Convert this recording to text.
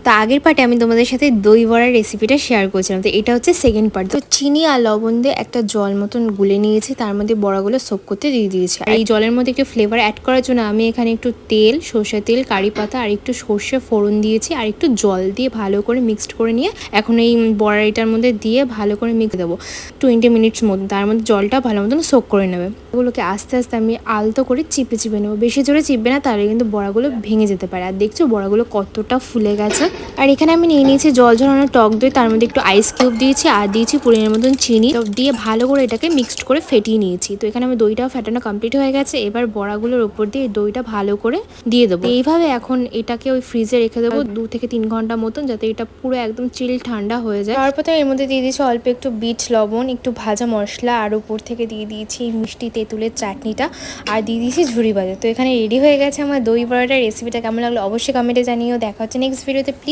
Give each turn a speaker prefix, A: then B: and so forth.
A: তো আগের পার্টে আমি তোমাদের সাথে দই বড়ার রেসিপিটা শেয়ার করেছিলাম, তো এটা হচ্ছে সেকেন্ড পার্ট। তো চিনি আর লবণ দিয়ে একটা জল মতন গুলে নিয়েছি, তার মধ্যে বড়াগুলো সোক করতে দিয়ে দিয়েছি। আর এই জলের মধ্যে একটু ফ্লেভার অ্যাড করার জন্য আমি এখানে একটু তেল, সর্ষের তেল, কারি পাতা আর একটু সর্ষে ফোড়ন দিয়েছি, আর একটু জল দিয়ে ভালো করে মিক্সড করে নিয়ে এখন এই বড়াইটার মধ্যে দিয়ে ভালো করে মিক্স দেবো 20 মিনিটস মতন। তার মধ্যে জলটা ভালো মতন সোক করে নেবে। এগুলোকে আস্তে আস্তে আমি আলতো করে চিপে চিপে নেবো, বেশি জোরে চিপবে না, তাহলে কিন্তু বড়াগুলো ভেঙে যেতে পারে। আর দেখছো বড়াগুলো কতটা ফুলে গেছে। আর এখানে আমি নিয়ে নিয়েছি জল ঝরানো টক দই, তার মধ্যে একটু আইস কিউব দিয়েছি আর দিয়েছি পরিমাণ মতন চিনি, তো দিয়ে ভালো করে এটাকে মিক্সড করে ফেটিয়ে নিয়েছি। তো এখানে আমি দইটাও ফেটানো কমপ্লিট হয়ে গেছে। এবার বড়াগুলোর উপর দিয়ে দইটা ভালো করে দিয়ে দেবো। এইভাবে এখন এটাকে ওই ফ্রিজে রেখে দেবো 2 থেকে 3 ঘন্টা মতন, যাতে এটা পুরো একদম চিল ঠান্ডা হয়ে যায়। তারপর এর মধ্যে দিয়ে দিয়েছি অল্প একটু বিট লবণ, একটু ভাজা মশলা, আর উপর থেকে দিয়ে দিয়েছি মিষ্টি তেঁতুলের চাটনিটা, আর দিয়ে দিয়েছি ঝুরি ভাজা। তো এখানে রেডি হয়ে গেছে আমার দই বড়াটার রেসিপিটা। কেমন লাগলো অবশ্যই কমেন্টে জানিও। দেখা হচ্ছে নেক্সট ভিডিওতে।